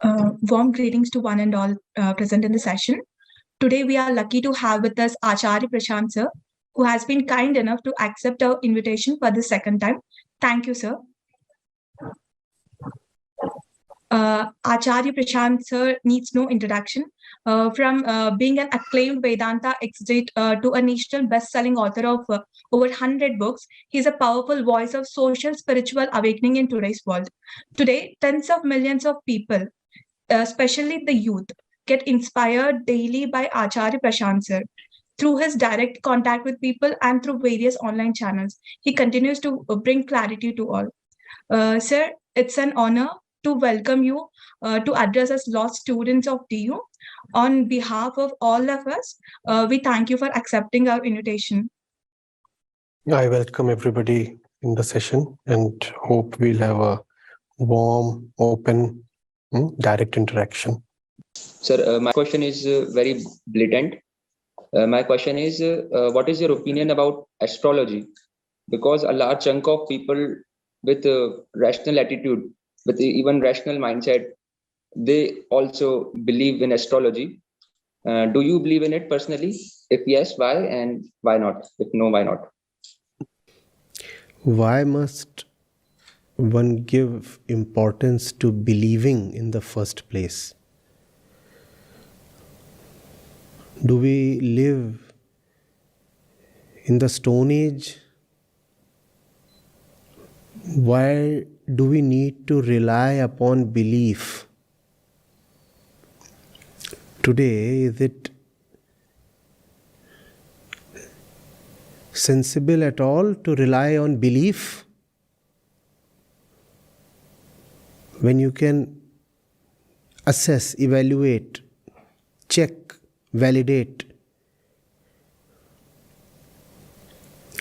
Warm greetings to one and all present in the session. Today, we are lucky to have with us Acharya Prashant, sir, who has been kind enough to accept our invitation for the second time. Thank you, sir. Acharya Prashant, sir, needs no introduction. From being an acclaimed Vedanta exegete to a national best-selling author of over 100 books, he's a powerful voice of social spiritual awakening in today's world. Today, tens of millions of people, especially the youth, get inspired daily by Acharya Prashant sir. Through his direct contact with people and through various online channels, he continues to bring clarity to all. Sir, it's an honor to welcome you to address as law students of DU. On behalf of all of us, we thank you for accepting our invitation. I welcome everybody in the session and hope we'll have a warm, open, direct interaction. Sir, my question is very blatant. My question is, what is your opinion about astrology? Because a large chunk of people with a rational attitude, with even rational mindset, they also believe in astrology. Do you believe in it personally? If yes, why? And why not? If no, why not? Why must one give importance to believing in the first place? Do we live in the Stone Age? Why do we need to rely upon belief? Today, is it sensible at all to rely on belief when you can assess, evaluate, check, validate?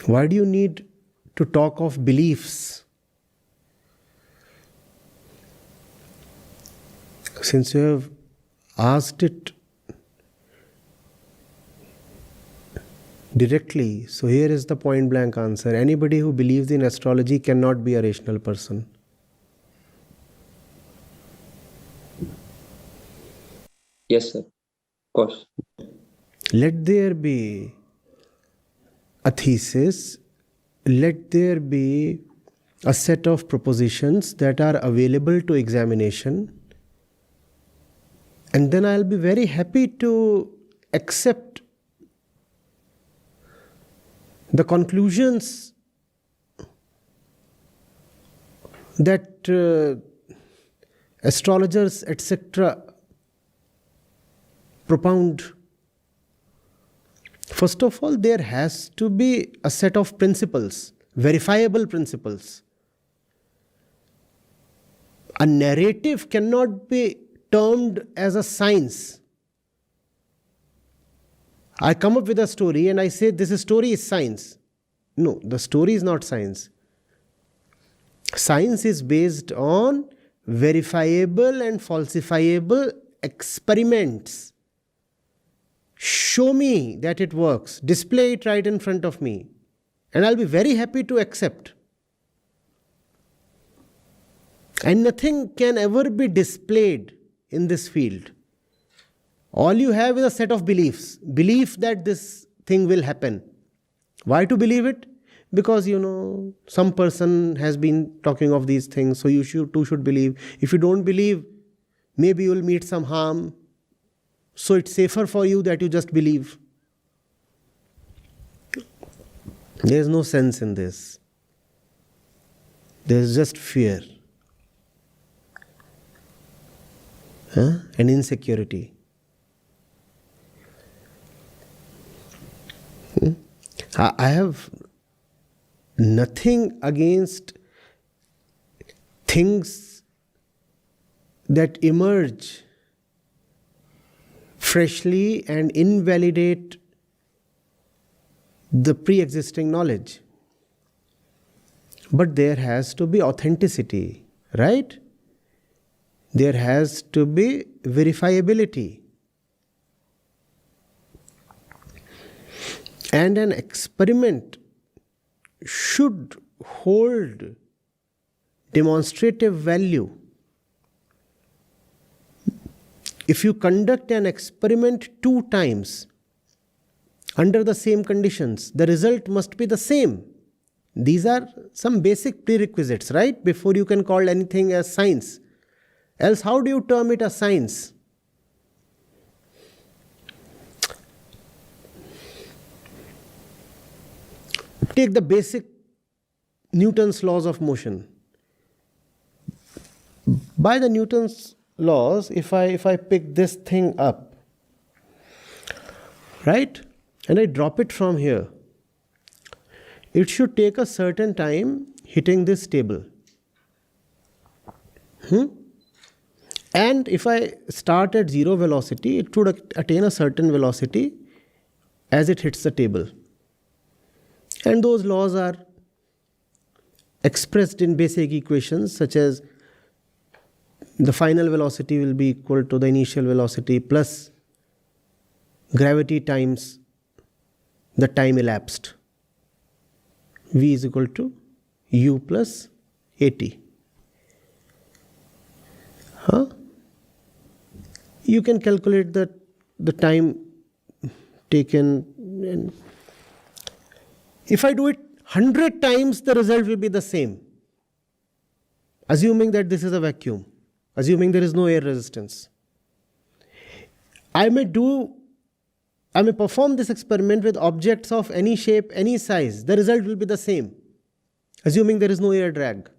Why do you need to talk of beliefs? Since you have asked it directly, so here is the point blank answer. Anybody who believes in astrology cannot be a rational person. Yes, sir. Of course. Let there be a thesis, let there be a set of propositions that are available to examination, and then I'll be very happy to accept the conclusions that astrologers, etc., propound. First of all, there has to be a set of principles, verifiable principles. A narrative cannot be termed as a science. I come up with a story and I say this story is science. No, the story is not science. Science is based on verifiable and falsifiable experiments. Show me that it works. Display it right in front of me. And I'll be very happy to accept. And nothing can ever be displayed in this field. All you have is a set of beliefs. Belief that this thing will happen. Why to believe it? Because, some person has been talking of these things, so you too should believe. If you don't believe, maybe you will meet some harm. So it's safer for you that you just believe. There is no sense in this. There is just fear. And insecurity. I have nothing against things that emerge freshly and invalidate the pre-existing knowledge. But there has to be authenticity, right? There has to be verifiability. And an experiment should hold demonstrative value. if you conduct an experiment 2 times under the same conditions, the result must be the same. These are some basic prerequisites, right? Before you can call anything as science. Else, how do you term it as science? Take the basic Newton's laws of motion. By the Newton's laws, if I pick this thing up, right, and I drop it from here, it should take a certain time hitting this table. And if I start at 0 velocity, it should attain a certain velocity as it hits the table. And those laws are expressed in basic equations such as the final velocity will be equal to the initial velocity plus gravity times the time elapsed. V is equal to U plus AT. You can calculate the time taken. And if I do it 100 times, the result will be the same. Assuming that this is a vacuum. Assuming there is no air resistance. I may perform this experiment with objects of any shape, any size. The result will be the same. Assuming there is no air drag.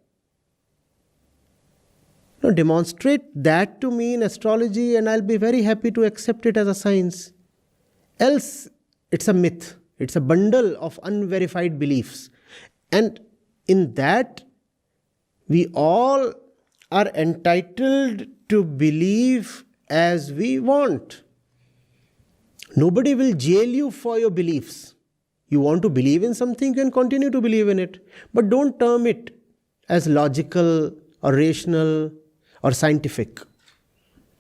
Now demonstrate that to me in astrology and I'll be very happy to accept it as a science. Else, it's a myth. It's a bundle of unverified beliefs. And in that, we all are entitled to believe as we want. Nobody will jail you for your beliefs. You want to believe in something, you can continue to believe in it. But don't term it as logical or rational or scientific.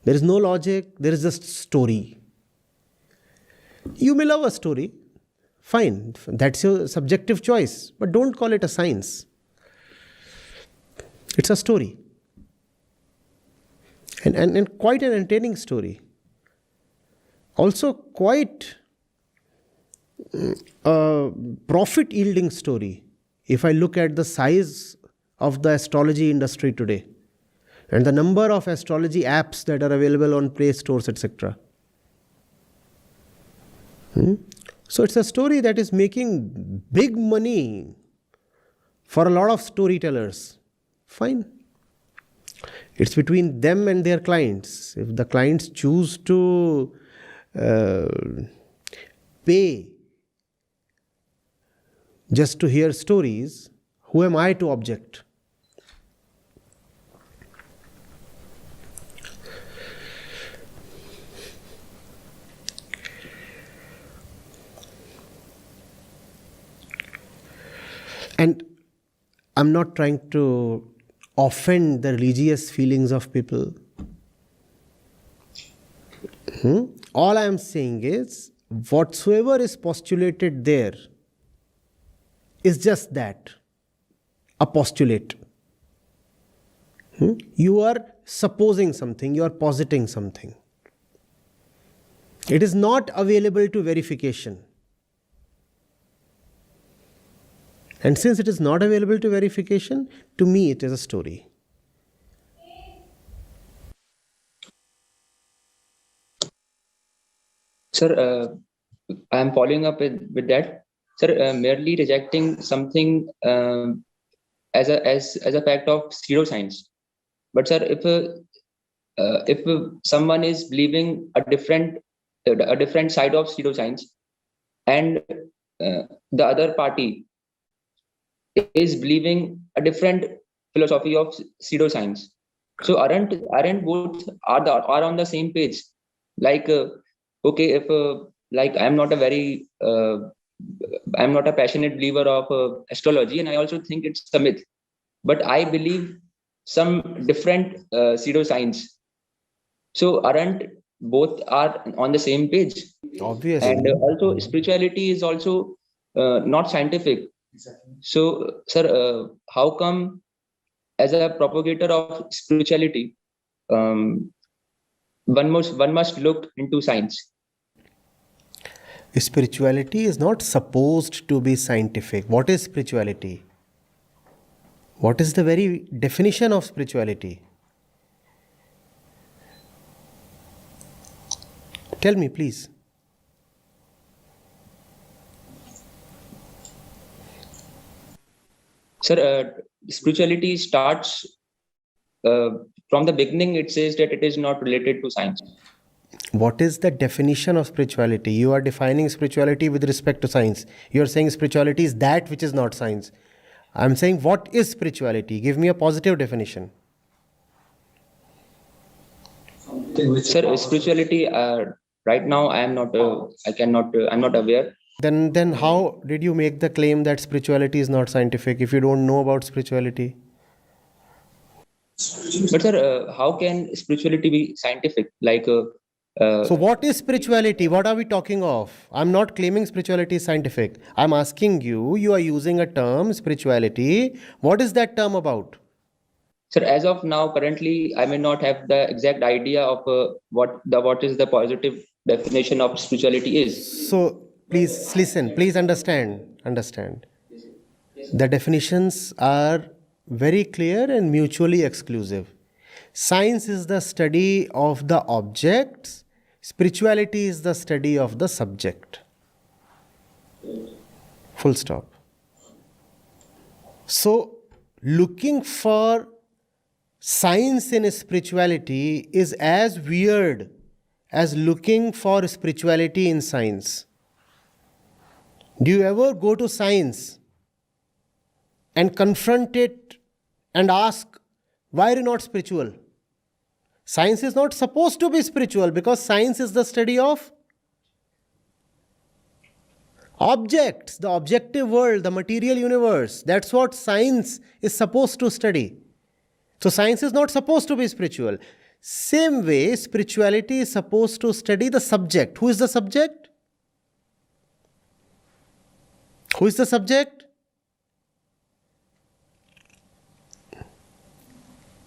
There is no logic, there is just story. You may love a story. Fine, that's your subjective choice, but don't call it a science. It's a story. And quite an entertaining story. Also quite a profit-yielding story. If I look at the size of the astrology industry today, and the number of astrology apps that are available on Play Stores, etc. So it's a story that is making big money for a lot of storytellers. Fine. It's between them and their clients. If the clients choose to pay just to hear stories, who am I to object? And I'm not trying to offend the religious feelings of people. All I am saying is, whatsoever is postulated there is just that, a postulate. You are supposing something, you are positing something. It is not available to verification. And since it is not available to verification, to me it is a story. Sir, I am following up with that. Sir, merely rejecting something as a fact of pseudoscience. But sir, if someone is believing a different side of pseudoscience, and the other party is believing a different philosophy of pseudoscience, so aren't both are on the same page? Like okay, if like I'm not a passionate believer of astrology, and I also think it's a myth, but I believe some different pseudoscience. So aren't both are on the same page? Obviously. And also spirituality is also not scientific. Exactly. So, sir, how come as a propagator of spirituality, one must look into science. Spirituality is not supposed to be scientific. What is spirituality? What is the very definition of spirituality? Tell me, please. Sir, spirituality starts from the beginning. It says that it is not related to science. What is the definition of spirituality? You are defining spirituality with respect to science. You are saying spirituality is that which is not science. I'm saying, what is spirituality? Give me a positive definition. Sir, spirituality. Right now, I am not. I cannot. I'm not aware. Then how did you make the claim that spirituality is not scientific if you don't know about spirituality? But sir, how can spirituality be scientific? So what is spirituality? What are we talking of? I'm not claiming spirituality is scientific. I'm asking you, you are using a term, spirituality. What is that term about? sir, as of now, currently, I may not have the exact idea of what is the positive definition of spirituality is. So please listen, please understand. The definitions are very clear and mutually exclusive. Science is the study of the objects. Spirituality is the study of the subject. Full stop. So, looking for science in spirituality is as weird as looking for spirituality in science. Do you ever go to science and confront it and ask, why are you not spiritual? Science is not supposed to be spiritual because science is the study of objects, the objective world, the material universe. That's what science is supposed to study. So science is not supposed to be spiritual. Same way, spirituality is supposed to study the subject. Who is the subject? Who is the subject?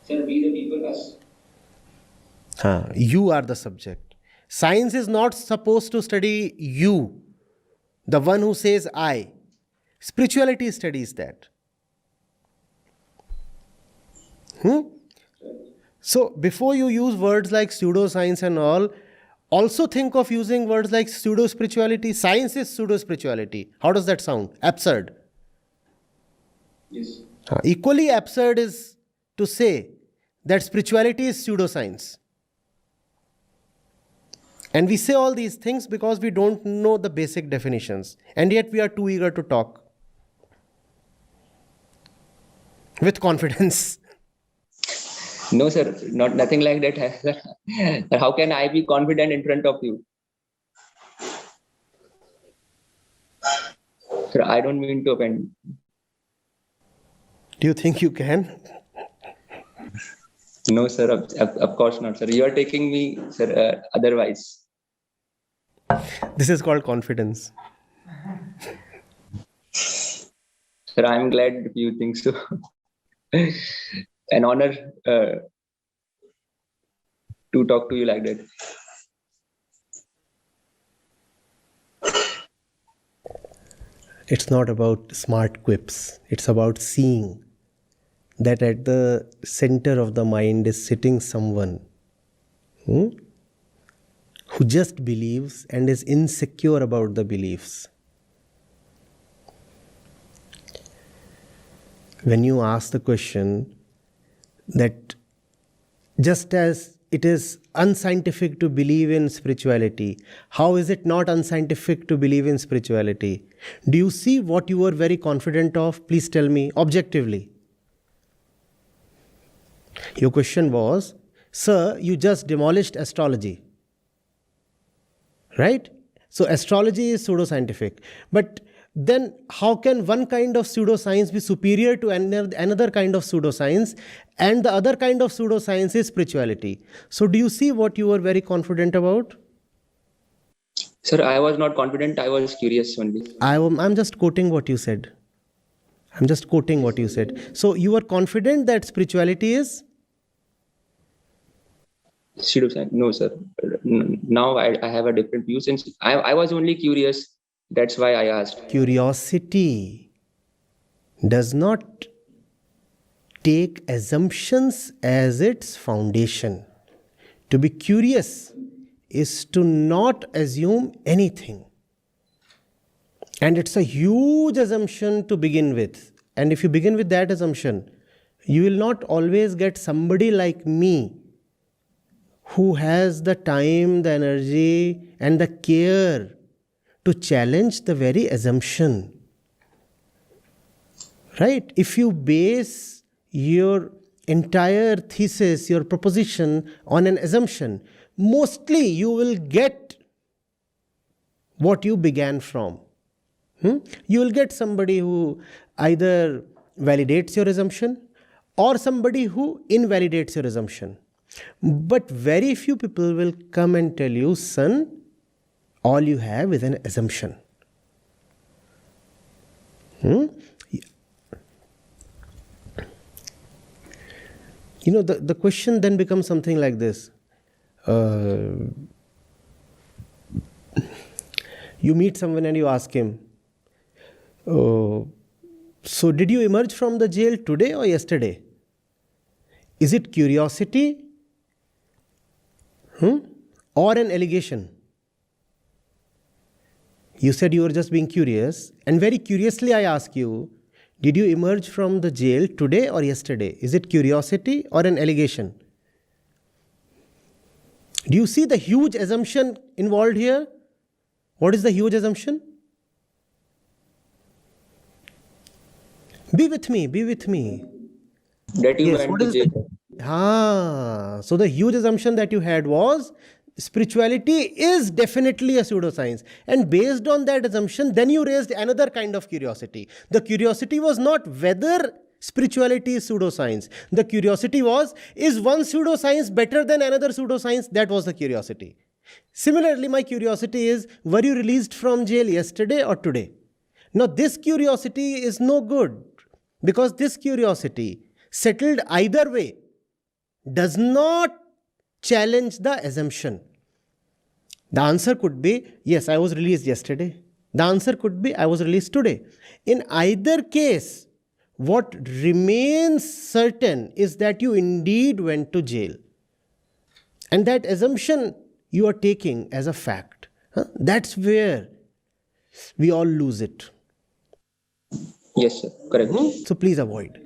Sir, we the people, us. You are the subject. Science is not supposed to study you, the one who says I. Spirituality studies that. So before you use words like pseudo-science and all, also think of using words like pseudo-spirituality. Science is pseudo-spirituality. How does that sound? Absurd. Yes. Equally absurd is to say that spirituality is pseudoscience. And we say all these things because we don't know the basic definitions. And yet we are too eager to talk with confidence. No, sir, nothing like that. How can I be confident in front of you? Sir, I don't mean to offend. Do you think you can? No, sir, of course not, sir. You are taking me, sir, otherwise. This is called confidence. Sir, I'm glad you think so. An honor to talk to you like that. It's not about smart quips. It's about seeing that at the center of the mind is sitting someone who just believes and is insecure about the beliefs. When you ask the question that just as it is unscientific to believe in spirituality, how is it not unscientific to believe in spirituality? Do you see what you were very confident of? Please tell me objectively. Your question was, sir, you just demolished astrology. Right? So astrology is pseudoscientific. But then how can one kind of pseudoscience be superior to another kind of pseudoscience, and the other kind of pseudoscience is spirituality? So do you see what you were very confident about? Sir, I was not confident. I was curious only. I'm just quoting what you said. So you were confident that spirituality is? Pseudoscience? No, sir. Now I have a different view since I was only curious. That's why I asked. Curiosity does not take assumptions as its foundation. To be curious is to not assume anything. And it's a huge assumption to begin with. And if you begin with that assumption, you will not always get somebody like me who has the time, the energy, and the care to challenge the very assumption. Right? If you base your entire thesis, your proposition on an assumption, mostly you will get what you began from. You will get somebody who either validates your assumption or somebody who invalidates your assumption. But very few people will come and tell you, son, all you have is an assumption. The question then becomes something like this. You meet someone and you ask him, so did you emerge from the jail today or yesterday? Is it curiosity or an allegation? You said you were just being curious, and very curiously I ask you, did you emerge from the jail today or yesterday? Is it curiosity or an allegation? Do you see the huge assumption involved here? What is the huge assumption? Be with me, be with me. That you Yes, went what to is jail. So the huge assumption that you had was spirituality is definitely a pseudoscience. And based on that assumption, then you raised another kind of curiosity. The curiosity was not whether spirituality is pseudoscience. The curiosity was, is one pseudoscience better than another pseudoscience? That was the curiosity. Similarly, my curiosity is, were you released from jail yesterday or today? Now, this curiosity is no good, because this curiosity, settled either way, does not challenge the assumption. The answer could be, yes, I was released yesterday. The answer could be, I was released today. In either case, what remains certain is that you indeed went to jail. And that assumption you are taking as a fact. That's where we all lose it. Yes, sir. Correct. So please avoid.